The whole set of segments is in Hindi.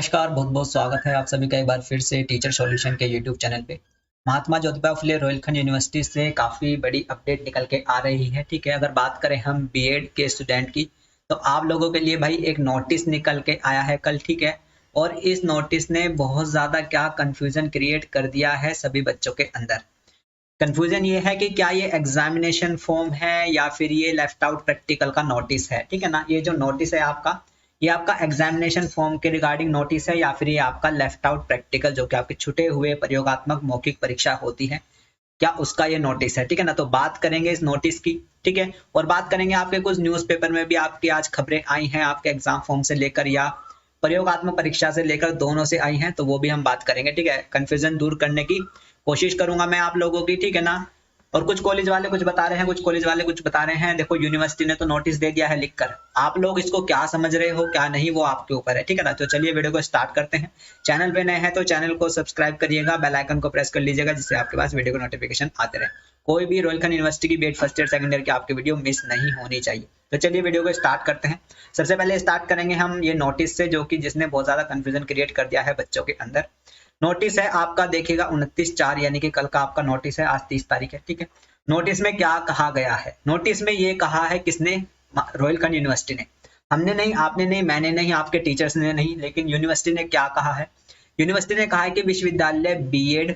नमस्कार, बहुत-बहुत स्वागत है आप सभी का एक बार फिर से टीचर सॉल्यूशन के यूट्यूब चैनल पे। महात्मा ज्योतिबा फुले रोहिलखंड यूनिवर्सिटी से काफ़ी बड़ी अपडेट निकल के आ रही है, ठीक है? अगर बात करें हम बीएड के स्टूडेंट की, तो आप लोगों के लिए भाई एक नोटिस निकल के आया है कल, ठीक है? और इस नोटिस ने बहुत ज़्यादा क्या कन्फ्यूज़न क्रिएट कर दिया है सभी बच्चों के अंदर। कन्फ्यूज़न ये है कि क्या ये एग्ज़ामिनेशन फॉर्म है या फिर ये लेफ्ट आउट प्रैक्टिकल का नोटिस है, ठीक है ना? ये जो नोटिस है आपका, ये आपका एग्जामिनेशन फॉर्म के रिगार्डिंग नोटिस है या फिर ये आपका लेफ्ट आउट प्रैक्टिकल जो कि आपके छुटे हुए प्रयोगात्मक मौखिक परीक्षा होती है, क्या उसका ये नोटिस है, ठीक है ना? तो बात करेंगे इस नोटिस की, ठीक है? और बात करेंगे आपके कुछ न्यूज़पेपर में भी आपकी आज खबरें आई हैं आपके एग्जाम फॉर्म से लेकर या प्रयोगात्मक परीक्षा से लेकर दोनों से आई हैं, तो वो भी हम बात करेंगे, ठीक है? कन्फ्यूजन दूर करने की कोशिश करूंगा मैं आप लोगों की, ठीक है ना? और कुछ कॉलेज वाले कुछ बता रहे हैं, कुछ कॉलेज वाले कुछ बता रहे हैं। देखो यूनिवर्सिटी ने तो नोटिस दे दिया है लिखकर, आप लोग इसको क्या समझ रहे हो क्या नहीं वो आपके ऊपर है, ठीक है ना? तो चलिए वीडियो को स्टार्ट करते हैं। चैनल पे नए हैं तो चैनल को सब्सक्राइब करिएगा, बेल आइकन को प्रेस कर लीजिएगा जिससे आपके पास वीडियो को नोटिफिकेशन आते रहे। कोई भी रोहिलखंड यूनिवर्सिटी की BEd first year second year की आपकी वीडियो मिस नहीं होनी चाहिए। तो चलिए वीडियो को स्टार्ट करते हैं। सबसे पहले स्टार्ट करेंगे हम ये नोटिस से जो कि जिसने बहुत ज्यादा कंफ्यूजन क्रिएट कर दिया है बच्चों के अंदर। नोटिस है आपका, देखिएगा 29/4 यानी कि कल का आपका नोटिस है, आज 30 तारीख है, ठीक है? नोटिस में क्या कहा गया है? नोटिस में ये कहा है किसने? रोहिलखंड यूनिवर्सिटी ने। हमने नहीं, आपने नहीं, मैंने नहीं, आपके टीचर्स ने नहीं, लेकिन यूनिवर्सिटी ने क्या कहा है? यूनिवर्सिटी ने कहा है कि विश्वविद्यालय बीएड,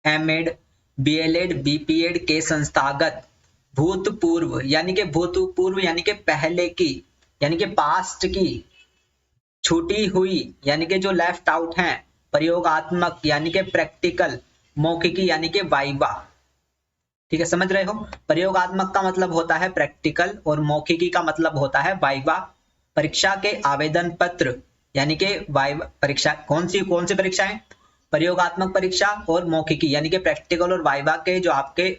एमएड, बीएलएड, बीपीएड के संस्थागत भूतपूर्व यानी कि पहले की यानी कि पास्ट की छूटी हुई यानी कि जो लेफ्ट आउट हैं प्रयोगात्मक यानी कि प्रैक्टिकल, मौखिकी यानी कि वाइवा, ठीक है? समझ रहे हो? प्रयोगात्मक का मतलब होता है प्रैक्टिकल और मौखिकी का मतलब होता है वाइवा। परीक्षा के आवेदन पत्र यानी कि वाइवा परीक्षा कौन सी परीक्षाएं? प्रयोगात्मक परीक्षा और मौखिकी यानी कि प्रैक्टिकल और वाइवा के जो आपके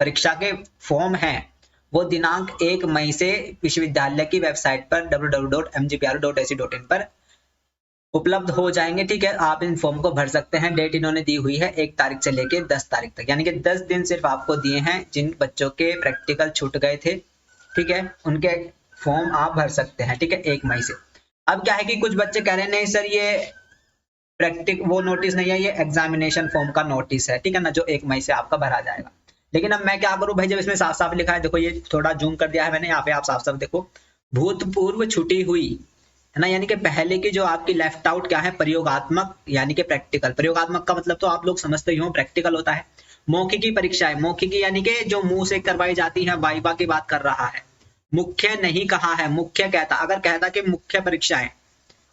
परीक्षा के फॉर्म हैं वो दिनांक 1 मई से विश्वविद्यालय की वेबसाइट पर www.mgpru.ac.in पर उपलब्ध हो जाएंगे, ठीक है? आप इन फॉर्म को भर सकते हैं। डेट इन्होंने दी हुई है 1 तारीख से लेके 10 तारीख तक, यानी कि 10 दिन सिर्फ आपको दिए हैं। जिन बच्चों के प्रैक्टिकल छूट गए थे, ठीक है, उनके फॉर्म आप भर सकते हैं, ठीक है, 1 मई से। अब क्या है कि कुछ बच्चे कह रहे हैं नहीं सर ये वो नोटिस नहीं है, ये एग्जामिनेशन फॉर्म का नोटिस है, ठीक है ना, जो 1 मई से आपका भरा जाएगा। लेकिन अब मैं क्या करूं भाई, जब इसमें साफ साफ लिखा है, देखो ये थोड़ा जूम कर दिया है मैंने, यहाँ पे आप साफ साफ देखो, भूतपूर्व छुटी हुई है ना, यानी कि पहले की जो आपकी लेफ्ट आउट क्या है, प्रयोगात्मक यानी कि प्रैक्टिकल। प्रयोगात्मक का मतलब तो आप लोग समझते ही हो, प्रैक्टिकल होता है। मौखिकी परीक्षाएं, मौखिकी यानी कि जो मुंह से करवाई जाती है, वाइवा की बात कर रहा है। मुख्य नहीं कहा है, मुख्य कहता, अगर कहता कि मुख्य परीक्षाएं,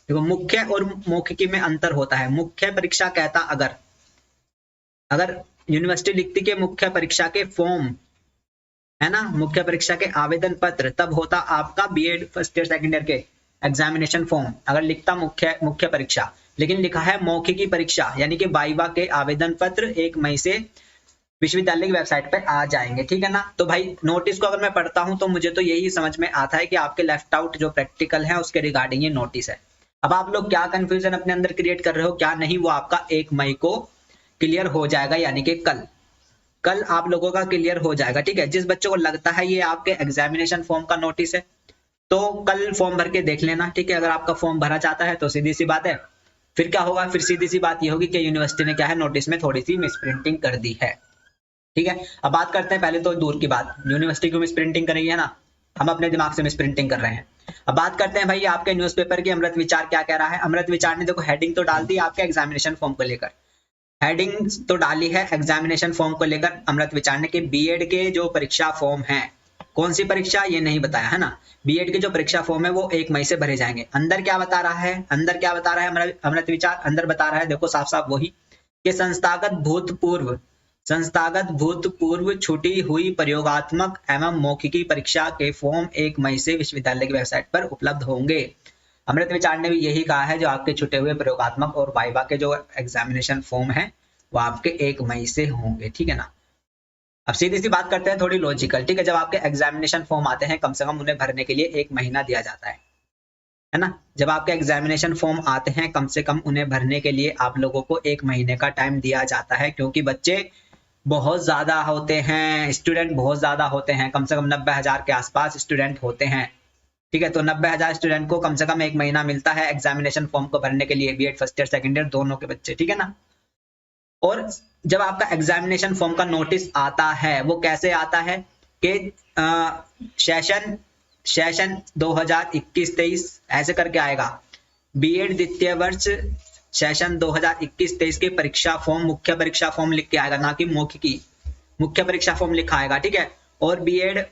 देखो मुख्य और मौखिकी में अंतर होता है। मुख्य परीक्षा कहता अगर यूनिवर्सिटी लिखती के मुख्य परीक्षा के फॉर्म, है ना, मुख्य परीक्षा के आवेदन पत्र, तब होता आपका BEd first year second year के एग्जामिनेशन फॉर्म, अगर लिखता मुख्य परीक्षा। लेकिन लिखा है मौखिकी परीक्षा यानी कि वाइवा के आवेदन पत्र 1 मई से विश्वविद्यालय की वेबसाइट पर आ जाएंगे, ठीक है ना? तो भाई नोटिस को अगर मैं पढ़ता हूं तो मुझे तो यही समझ में आता है कि आपके लेफ्ट आउट जो प्रैक्टिकल है उसके रिगार्डिंग ये नोटिस है। अब आप लोग क्या कंफ्यूजन अपने अंदर क्रिएट कर रहे हो क्या नहीं, वो आपका 1 मई को क्लियर हो जाएगा, यानी कि कल आप लोगों का क्लियर हो जाएगा, ठीक है? जिस बच्चों को लगता है ये आपके एग्जामिनेशन फॉर्म का नोटिस है तो कल फॉर्म भर के देख लेना, ठीक है? अगर आपका फॉर्म भरा जाता है तो सीधी सी बात है, फिर क्या होगा, फिर सीधी सी बात ये होगी कि यूनिवर्सिटी ने क्या है, नोटिस में थोड़ी सी मिसप्रिंटिंग कर दी है, ठीक है? अब बात करते हैं पहले तो दूर की बात, यूनिवर्सिटी क्यों मिसप्रिंटिंग करेगी, है ना? हम अपने दिमाग से मिसप्रिंटिंग कर रहे हैं। अब बात करते हैं भाई आपके न्यूज़पेपर की अमृत विचार क्या कह रहा है। अमृत विचार ने देखो हेडिंग तो डाल दी आपके एग्जामिनेशन फॉर्म को लेकर, हेडिंग तो डाली है एग्जामिनेशन फॉर्म को लेकर अमृत विचार ने कि बीएड के जो परीक्षा फॉर्म है, कौन सी परीक्षा ये नहीं बताया, है ना? बीएड के जो परीक्षा फॉर्म है वो 1 मई से भरे जाएंगे। अंदर क्या बता रहा है, अमृत विचार अंदर बता रहा है, देखो साफ साफ वही कि संस्थागत भूतपूर्व छूटी हुई प्रयोगात्मक एवं मौखिकी परीक्षा के फॉर्म 1 मई से विश्वविद्यालय की वेबसाइट पर उपलब्ध होंगे। अमृत विचार ने भी यही कहा है, जो आपके छूटे हुए प्रयोगात्मक और वाइवा के जो एग्जामिनेशन फॉर्म है वो आपके 1 मई से होंगे, ठीक है ना? अब सीधी सी बात करते हैं थोड़ी लॉजिकल, ठीक है? जब आपके एग्जामिनेशन फॉर्म आते हैं कम से कम उन्हें भरने के लिए 1 महीना दिया जाता है ना? जब आपके एग्जामिनेशन फॉर्म आते हैं कम से कम उन्हें भरने के लिए आप लोगों को 1 महीने का टाइम दिया जाता है, क्योंकि बच्चे बहुत ज्यादा होते हैं, स्टूडेंट बहुत ज्यादा होते हैं, कम से कम 90,000 के आसपास स्टूडेंट होते हैं, ठीक है। तो 90,000 स्टूडेंट को कम से कम 1 महीना मिलता है एग्जामिनेशन फॉर्म को भरने के लिए, BEd first year second year दोनों के बच्चे, ठीक है ना। और जब आपका एग्जामिनेशन फॉर्म का नोटिस आता है वो कैसे आता है कि सेशन 2021-23 ऐसे करके आएगा। बीएड द्वितीय वर्ष सेशन 2021-23 के परीक्षा फॉर्म, मुख्य परीक्षा फॉर्म लिख के आएगा, ना कि मौखिकी, मुख्य परीक्षा फॉर्म लिखा आएगा, ठीक है। और BEd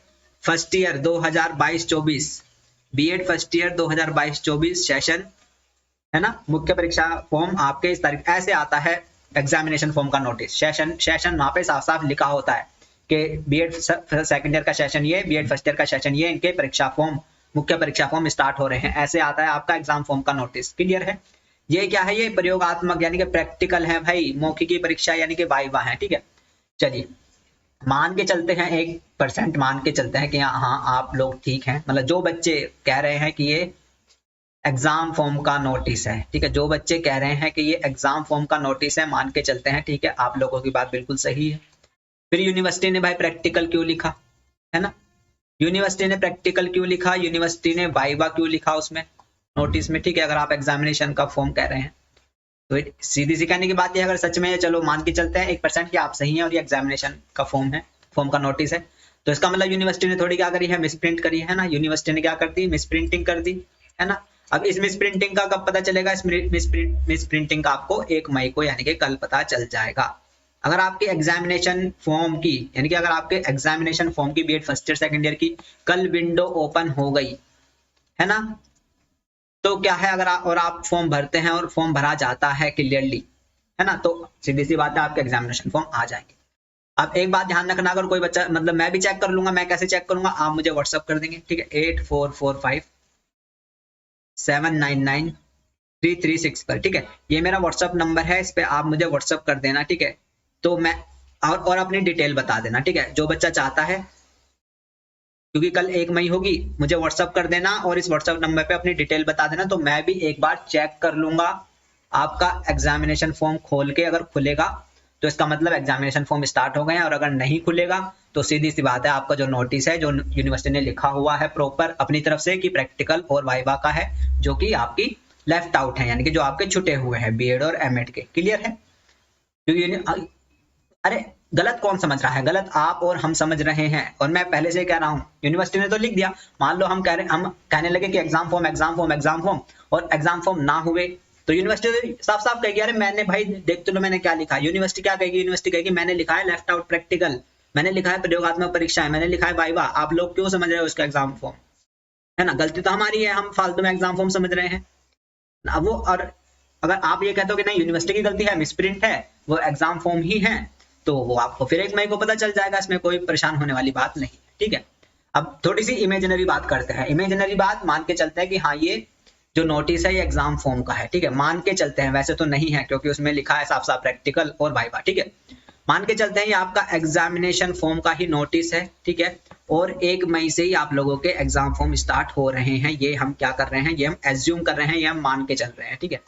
first year 2022-24, BEd first year 2022-24 session, है ना, मुख्य परीक्षा फॉर्म आपके इस तारीख ऐसे आता है एग्जामिनेशन फॉर्म का नोटिस। सेशन वहां पे साफ साफ लिखा होता है कि बीएड सेकंड ईयर का सेशन ये, बीएड फर्स्ट ईयर का सेशन ये, इनके परीक्षा फॉर्म, मुख्य परीक्षा फॉर्म स्टार्ट हो रहे हैं, ऐसे आता है आपका एग्जाम फॉर्म का नोटिस। क्लियर है। ये क्या है, ये प्रयोगात्मक यानी कि प्रैक्टिकल है भाई, मौखिकी परीक्षा यानी कि वाइवा है, ठीक है। चलिए मान के चलते हैं 1% मान के चलते हैं कि हाँ आप लोग ठीक हैं, मतलब जो बच्चे कह रहे हैं कि ये एग्जाम फॉर्म का नोटिस है, ठीक है, जो बच्चे कह रहे हैं कि ये एग्जाम फॉर्म का नोटिस है, मान के चलते हैं, ठीक है, आप लोगों की बात बिल्कुल सही है। फिर यूनिवर्सिटी ने भाई प्रैक्टिकल क्यों लिखा, है ना, यूनिवर्सिटी ने प्रैक्टिकल क्यों लिखा, यूनिवर्सिटी ने वाइवा क्यों लिखा उसमें नोटिस में, ठीक है, अगर आप एग्जामिनेशन का फॉर्म कह रहे हैं तो सीधी सी कहने की बात है, अगर सच में चलो मान के चलते हैं 1% की आप सही हैं और ये एग्जामिनेशन का फॉर्म है, फॉर्म का नोटिस है, तो इसका मतलब यूनिवर्सिटी ने थोड़ी क्या करी है, मिसप्रिंट करी है ना, यूनिवर्सिटी ने क्या कर दी, मिसप्रिंटिंग कर दी, है ना। अब इस मिसप्रिंटिंग का कब पता चलेगा, इस मिसप्रिंटिंग का आपको 1 मई को यानी कि कल पता चल जाएगा। अगर आपके एग्जामिनेशन फॉर्म की यानी कि अगर आपके एग्जामिनेशन फॉर्म की BEd first year second year की कल विंडो ओपन हो गई, है ना, तो क्या है, अगर आप फॉर्म भरते हैं और फॉर्म भरा जाता है क्लियरली, है ना, तो सीधी सी बात है आपके एग्जामिनेशन फॉर्म आ जाएंगे। अब एक बात ध्यान रखना, अगर कोई बच्चा, मतलब मैं भी चेक कर लूंगा, मैं कैसे चेक करूंगा, आप मुझे व्हाट्सअप कर देंगे, ठीक है, 8445-799-336 पर, ठीक है, ये मेरा व्हाट्सअप नंबर है, इस पे आप मुझे व्हाट्सअप कर देना, ठीक है। तो मैं और अपनी डिटेल बता देना, ठीक है, जो बच्चा चाहता है, क्योंकि कल 1 मई होगी, मुझे व्हाट्सअप कर देना और इस व्हाट्सअप नंबर पे अपनी डिटेल बता देना, तो मैं भी एक बार चेक कर लूंगा आपका एग्जामिनेशन फॉर्म खोल के। अगर खुलेगा तो इसका मतलब एग्जामिनेशन फॉर्म स्टार्ट हो गए हैं, और अगर नहीं खुलेगा तो सीधी सी बात है, आपका जो नोटिस है, जो यूनिवर्सिटी ने लिखा हुआ है प्रॉपर अपनी तरफ से कि प्रैक्टिकल और वाइवा का है, जो कि आपकी लेफ्ट आउट है, यानी कि जो आपके छुटे हुए हैं बीएड और एमएड के। क्लियर है। क्योंकि अरे गलत कौन समझ रहा है, गलत आप और हम समझ रहे हैं, और मैं पहले से कह रहा हूं, यूनिवर्सिटी ने तो लिख दिया, मान लो हम कहने लगे कि exam form exam form exam form, और एग्जाम फॉर्म ना हुए, तो यूनिवर्सिटी साफ साफ कहेगी अरे मैंने भाई देख तो लो मैंने क्या लिखा। यूनिवर्सिटी क्या कहेगी, यूनिवर्सिटी कहेगी मैंने लिखा है लेफ्ट आउट प्रैक्टिकल, मैंने लिखा है प्रयोगात्मक परीक्षाएं, मैंने लिखा है वाइवा, आप लोग क्यों समझ रहे हो उसका एग्जाम फॉर्म, है ना। गलती तो हमारी है, हम फालतू में एग्जाम फॉर्म समझ रहे हैं ना वो। और अगर आप ये कहते हो कि नहीं यूनिवर्सिटी की गलती है, मिसप्रिंट है, वो एग्जाम फॉर्म ही है, तो वो आपको फिर 1 मई को पता चल जाएगा, इसमें कोई परेशान होने वाली बात नहीं, ठीक है। अब थोड़ी सी इमेजिनरी बात करते हैं, इमेजिनरी बात मान के चलते हैं कि हाँ ये जो नोटिस है ये एग्जाम फॉर्म का है, ठीक है, मान के चलते हैं, वैसे तो नहीं है क्योंकि उसमें लिखा है साफ साफ प्रैक्टिकल और वाइवा, ठीक है, मान के चलते हैं ये आपका एग्जामिनेशन फॉर्म का ही नोटिस है, ठीक है, और 1 मई से ही आप लोगों के एग्जाम फॉर्म स्टार्ट हो रहे हैं, ये हम क्या कर रहे हैं, ये हम एज्यूम कर रहे हैं, ये हम मान के चल रहे हैं, ठीक है।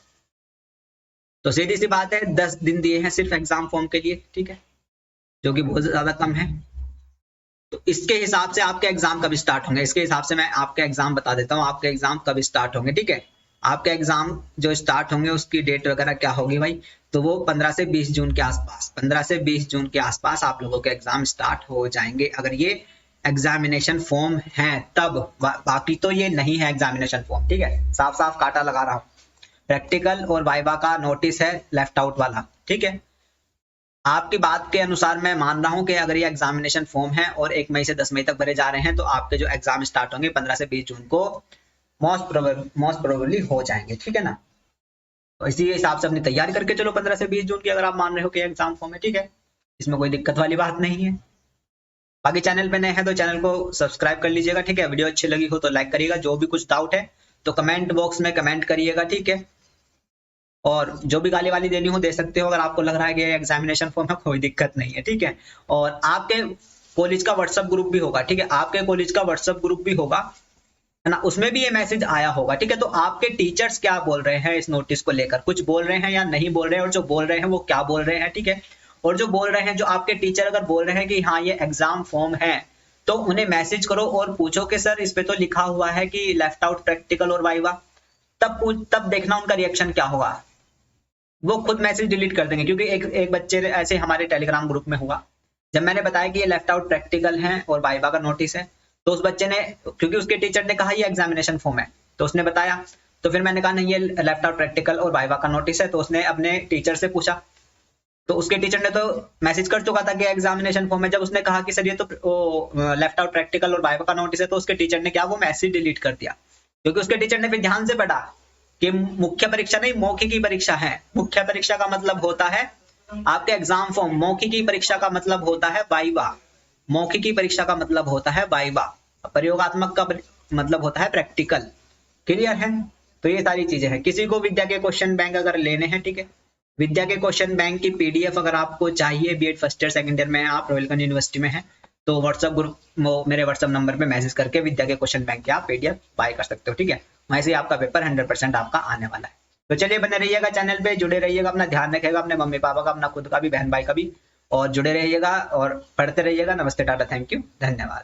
तो सीधी सी बात है 10 दिन दिए हैं सिर्फ एग्जाम फॉर्म के लिए, ठीक है, जो कि बहुत ज्यादा कम है। तो इसके हिसाब से आपके एग्जाम कब स्टार्ट होंगे, इसके हिसाब से मैं आपके एग्जाम बता देता हूँ, आपके एग्जाम कब स्टार्ट होंगे, ठीक है। आपके एग्जाम जो स्टार्ट होंगे उसकी डेट वगैरह क्या होगी भाई, तो वो 15 से 20 जून के आसपास, 15 से 20 जून के आसपास आप लोगों के एग्जाम स्टार्ट हो जाएंगे, अगर ये एग्जामिनेशन फॉर्म है तब, बाकी तो ये नहीं है एग्जामिनेशन फॉर्म, ठीक है, साफ साफ काटा लगा रहा हूँ। प्रैक्टिकल और वाइवा का नोटिस है लेफ्ट आउट वाला, ठीक है। आपकी बात के अनुसार मैं मान रहा हूं कि अगर ये एग्जामिनेशन फॉर्म है और 1 मई से 10 मई तक भरे जा रहे हैं, तो आपके जो एग्जाम स्टार्ट होंगे 15 से 20 जून को मोस्ट प्रोबेबली हो जाएंगे, ठीक है ना। तो इसी हिसाब से अपनी तैयारी करके चलो 15 से 20 जून की, अगर आप मान रहे हो कि एग्जाम फॉर्म है, ठीक है, इसमें कोई दिक्कत वाली बात नहीं है। बाकी चैनल पे नए हैं तो चैनल को सब्सक्राइब कर लीजिएगा, ठीक है, वीडियो अच्छी लगी हो तो लाइक करिएगा, जो भी कुछ डाउट है तो कमेंट बॉक्स में कमेंट करिएगा, ठीक है, और जो भी गाली वाली देनी हो दे सकते हो, अगर आपको लग रहा है कि एग्जामिनेशन फॉर्म है कोई दिक्कत नहीं है, ठीक है। और आपके कॉलेज का व्हाट्सएप ग्रुप भी होगा, ठीक है, आपके कॉलेज का व्हाट्सएप ग्रुप भी होगा, है ना, उसमें भी ये मैसेज आया होगा, ठीक है। तो आपके टीचर्स क्या बोल रहे हैं इस नोटिस को लेकर, कुछ बोल रहे हैं या नहीं बोल रहे हैं, और जो बोल रहे हैं वो क्या बोल रहे हैं, ठीक है। और जो बोल रहे हैं, जो आपके टीचर अगर बोल रहे हैं कि हाँ ये एग्जाम फॉर्म है, तो उन्हें मैसेज करो और पूछो कि सर इस पे तो लिखा हुआ है कि लेफ्ट आउट प्रैक्टिकल और वाइवा। तब देखना उनका रिएक्शन क्या होगा। वो खुद मैसेज डिलीट कर देंगे, क्योंकि एक बच्चे ऐसे हमारे टेलीग्राम ग्रुप में हुआ, जब मैंने बताया कि ये लेफ्ट आउट प्रैक्टिकल है और वाइवा का नोटिस है, तो उस बच्चे ने, क्योंकि उसके टीचर ने कहा ये एग्जामिनेशन फॉर्म है, तो उसने बताया, तो फिर मैंने कहा नहीं ये लेफ्ट आउट प्रैक्टिकल और वाइवा का नोटिस है, तो उसने अपने टीचर से पूछा, तो उसके टीचर ने तो मैसेज कर चुका था कि एग्जामिनेशन फॉर्म में। जब उसने कहा कि सर ये तो लेफ्ट आउट प्रैक्टिकल और वाइवा का नोटिस है, तो उसके टीचर ने क्या, वो मैसेज डिलीट कर दिया, क्योंकि उसके टीचर ने फिर ध्यान से पढ़ा कि मुख्य परीक्षा नहीं मौखिकी परीक्षा है। मुख्य परीक्षा का मतलब होता है आपके एग्जाम फॉर्म, मौखिकी परीक्षा का मतलब होता है वाइवा, मौखिकी परीक्षा का मतलब होता है वाइवा, प्रयोगात्मक का मतलब होता है प्रैक्टिकल। क्लियर है? तो ये सारी चीजें हैं। किसी को विद्या के क्वेश्चन बैंक अगर लेने हैं, ठीक है, विद्या के क्वेश्चन बैंक की पीडीएफ अगर आपको चाहिए, BEd first year second year में आप रोहिलखंड यूनिवर्सिटी में है, तो व्हाट्सएप ग्रुप मेरे व्हाट्सएप नंबर पे मैसेज करके विद्या के क्वेश्चन बैंक की आप पीडीएफ बाय कर सकते हो, ठीक है। वहीं से आपका पेपर 100% आपका आने वाला है। तो चलिए बने रहिएगा, चैनल पे जुड़े रहिएगा, अपना ध्यान रखिएगा, अपने मम्मी पापा का, अपना खुद का भी, बहन भाई का भी, और जुड़े रहिएगा और पढ़ते रहिएगा। नमस्ते, टाटा, थैंक यू, धन्यवाद।